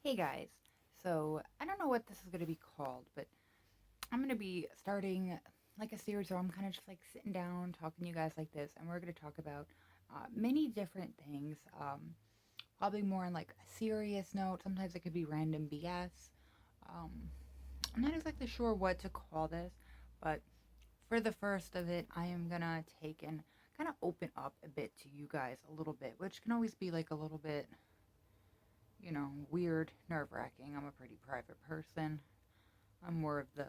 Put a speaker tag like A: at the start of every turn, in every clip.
A: Hey guys, so I don't know what this is going to be called, but I'm going to be starting like a series where I'm kind of just like sitting down talking to you guys like this, and we're going to talk about many different things. Probably more on like a serious note. Sometimes it could be random BS. Um, I'm not exactly sure what to call this, but for the first of it, I am going to take and kind of open up a bit to you guys a little bit, which can always be like a little bit, weird, nerve wracking. I'm a pretty private person. I'm more of the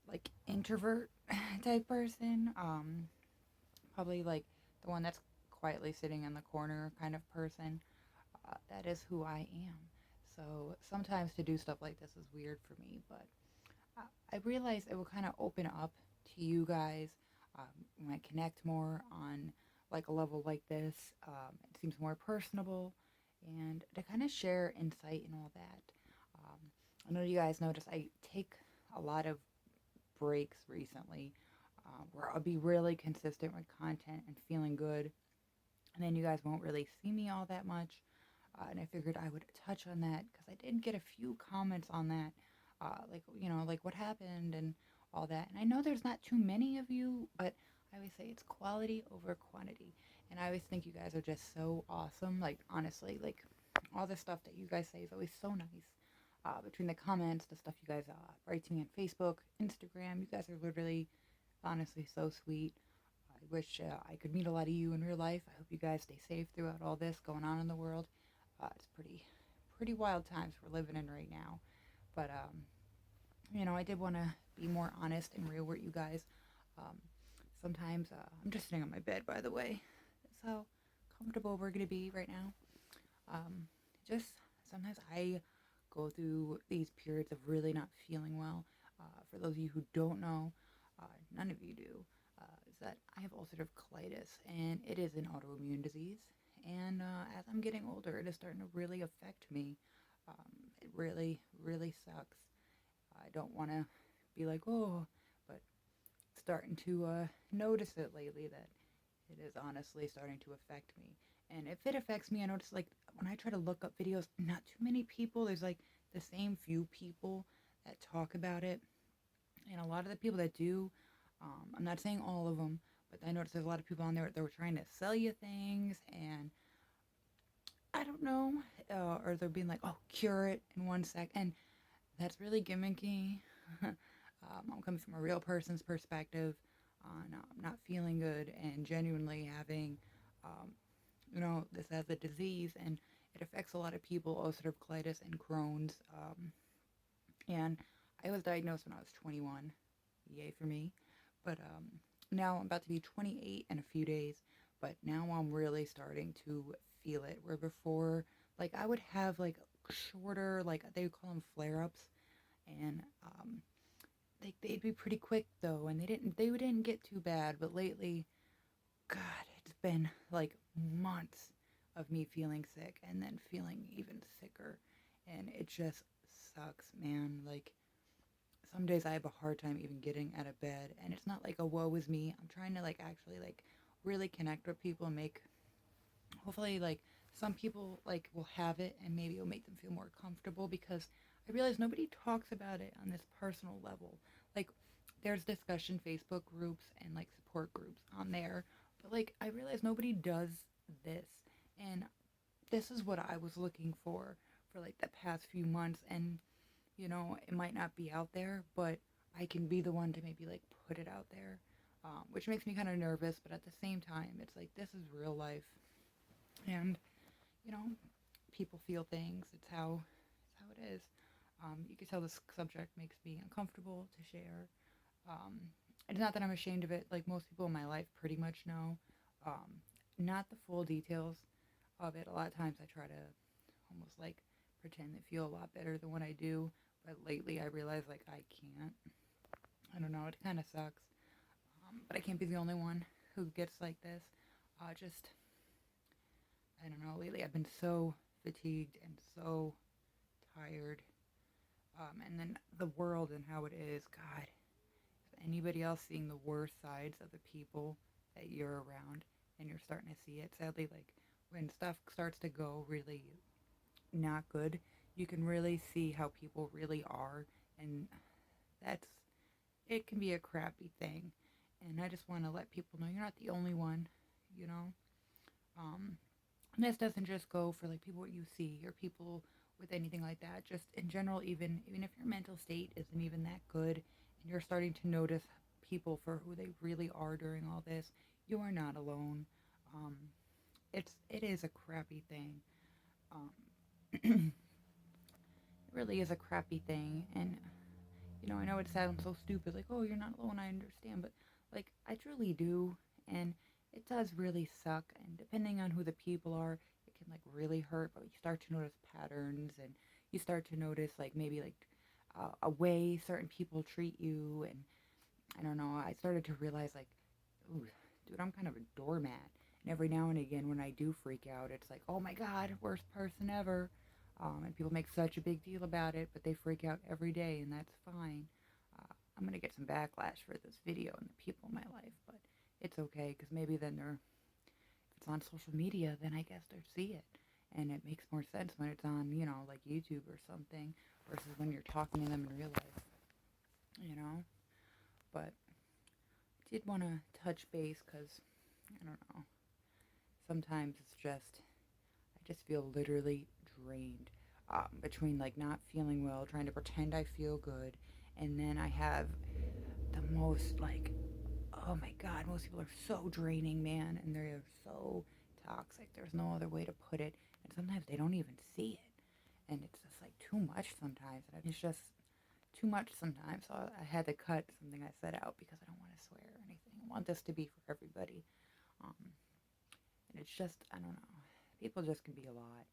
A: like introvert type person. Probably like the one that's quietly sitting in the corner kind of person. That is who I am. So sometimes to do stuff like this is weird for me, but I realize it will kind of open up to you guys. When I connect more on like a level like this, it seems more personable, and to kind of share insight and all that. Um, I know you guys notice I take a lot of breaks recently, where I'll be really consistent with content and feeling good, and then you guys won't really see me all that much. And I figured I would touch on that because I did get a few comments on that, like what happened and all that. And I know there's not too many of you, but I always say it's quality over quantity. And I always think you guys are just so awesome. Like, honestly, like all the stuff that you guys say is always so nice. Between the comments, the stuff you guys write to me on Facebook, Instagram, you guys are literally, honestly, so sweet. I wish I could meet a lot of you in real life. I hope you guys stay safe throughout all this going on in the world. It's pretty wild times we're living in right now. But I did want to be more honest and real with you guys. Um, Sometimes I'm just sitting on my bed, by the way. That's how comfortable we're gonna be right now. Um, just sometimes I go through these periods of really not feeling well. For those of you who don't know, uh, none of you do, is that I have ulcerative colitis, and it is an autoimmune disease. And as I'm getting older, it is starting to really affect me. It really, really sucks. I don't want to be like, oh, but starting to notice it lately that it is honestly starting to affect me. And if it affects me, I notice like when I try to look up videos, not too many people, there's like the same few people that talk about it. And a lot of the people that do, I'm not saying all of them, but I noticed there's a lot of people on there that were trying to sell you things, and I don't know, or they're being like, oh, cure it in 1 sec. And that's really gimmicky. I'm coming from a real person's perspective on not feeling good and genuinely having, um, this as a disease, and it affects a lot of people, ulcerative colitis and Crohn's. And I was diagnosed when I was 21. Yay for me. But now I'm about to be 28 in a few days, but now I'm really starting to feel it. Where before, like, I would have like shorter, like they would call them flare ups, and they'd be pretty quick though, and they didn't get too bad. But lately, God, it's been like months of me feeling sick and then feeling even sicker, and it just sucks, man. Like, some days I have a hard time even getting out of bed, and it's not like a woe is me. I'm trying to like actually like really connect with people and make, hopefully, like some people like will have it and maybe it'll make them feel more comfortable, because I realize nobody talks about it on this personal level. Like, there's discussion Facebook groups and like support groups on there, but like I realize nobody does this, and this is what I was looking for like the past few months. And it might not be out there, but I can be the one to maybe like put it out there, which makes me kind of nervous. But at the same time, it's like this is real life, and you know, people feel things. It's how it is. You can tell this subject makes me uncomfortable to share. Um, it's not that I'm ashamed of it. Like most people in my life pretty much know. Not the full details of it. A lot of times I try to almost like pretend to feel a lot better than what I do. But lately I realize like I can't. I don't know. It kind of sucks. But I can't be the only one who gets like this. Just, I don't know. Lately I've been so fatigued and so tired. And then the world and how it is. God, is anybody else seeing the worst sides of the people that you're around? And you're starting to see it. Sadly, like when stuff starts to go really not good, you can really see how people really are, and that's it can be a crappy thing. And I just want to let people know you're not the only one, you know. Um, and this doesn't just go for like people what you see or people with anything like that. Just in general, even if your mental state isn't even that good, and you're starting to notice people for who they really are during all this, you are not alone. Um, it is a crappy thing. Um, it really is a crappy thing, and I know it sounds so stupid, like, oh, you're not alone, I understand, but like, I truly do, and it does really suck, and depending on who the people are, it can like really hurt, but you start to notice patterns, and you start to notice like maybe like a way certain people treat you, and I don't know, I started to realize like, ooh, dude, I'm kind of a doormat. And every now and again, when I do freak out, it's like, oh my God, worst person ever. And people make such a big deal about it, but they freak out every day, and that's fine. I'm going to get some backlash for this video and the people in my life, but it's okay, because maybe then if it's on social media, then I guess they'll see it. And it makes more sense when it's on, like YouTube or something, versus when you're talking to them in real life, you know? But I did want to touch base because, I don't know, sometimes I just feel literally drained between like not feeling well, trying to pretend I feel good, and then I have the most like, oh my God, most people are so draining, man, and they're so toxic. There's no other way to put it, and sometimes they don't even see it, and it's just like too much sometimes, and it's just too much sometimes. So I had to cut something I said out because I don't want to swear or anything. I want this to be for everybody. Um, and it's just, I don't know. People just can be a lot,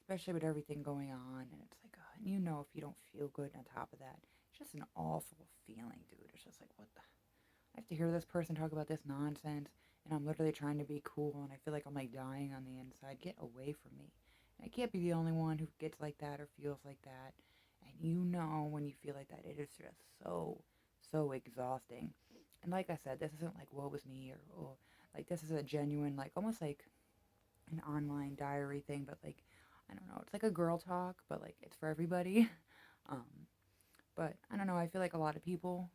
A: especially with everything going on. And it's like, and if you don't feel good on top of that, it's just an awful feeling, dude. It's just like, what the? I have to hear this person talk about this nonsense, and I'm literally trying to be cool, and I feel like I'm like dying on the inside. Get away from me. And I can't be the only one who gets like that or feels like that. And when you feel like that, it is just so, so exhausting. And like I said, this isn't like woe was me or oh, like this is a genuine, like almost like an online diary thing, but like I don't know, it's like a girl talk, but like it's for everybody. Um, but I don't know, I feel like a lot of people,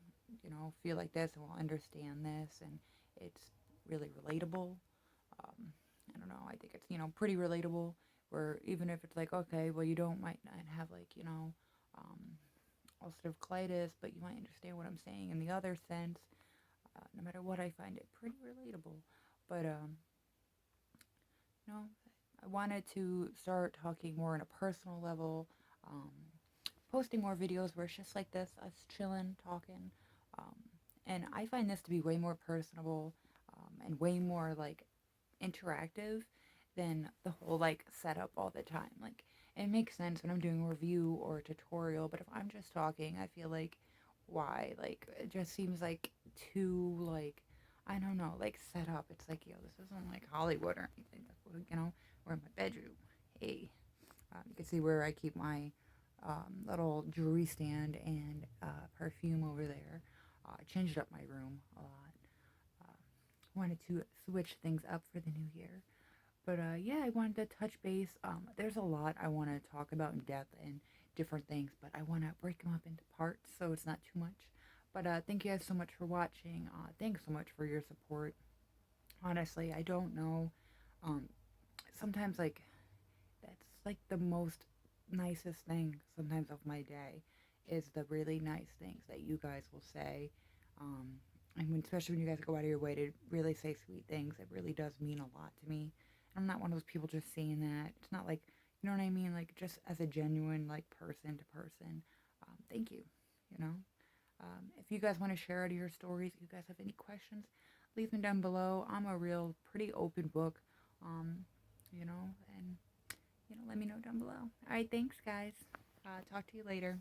A: feel like this and will understand this, and it's really relatable. Um, I don't know, I think it's, pretty relatable, where even if it's like, okay, well, you might not have like, um, ulcerative colitis, but you might understand what I'm saying in the other sense. No matter what, I find it pretty relatable. But, you know, I wanted to start talking more on a personal level, um, posting more videos where it's just like this, us chilling, talking. Um, and I find this to be way more personable, and way more like interactive than the whole like setup all the time. Like it makes sense when I'm doing a review or a tutorial, but if I'm just talking, I feel like why? Like it just seems like too like I don't know, like set up. It's like, yo, this isn't like Hollywood or anything. We're in my bedroom. Hey, you can see where I keep my little jewelry stand and perfume over there. I changed up my room a lot. Uh, Wanted to switch things up for the new year. But yeah, I wanted to touch base. There's a lot I want to talk about in depth and different things, but I want to break them up into parts so it's not too much. But thank you guys so much for watching. Thanks so much for your support. Honestly, I don't know. Um, Sometimes, like, that's like the most nicest thing sometimes of my day is the really nice things that you guys will say. Um, especially when you guys go out of your way to really say sweet things, it really does mean a lot to me. I'm not one of those people just saying that. It's not like, you know what I mean? Like, just as a genuine, like, person to person. Thank you, you know? If you guys want to share out of your stories, if you guys have any questions, leave them down below. I'm a real, pretty open book, um, and let me know down below. All right, thanks, guys. Talk to you later.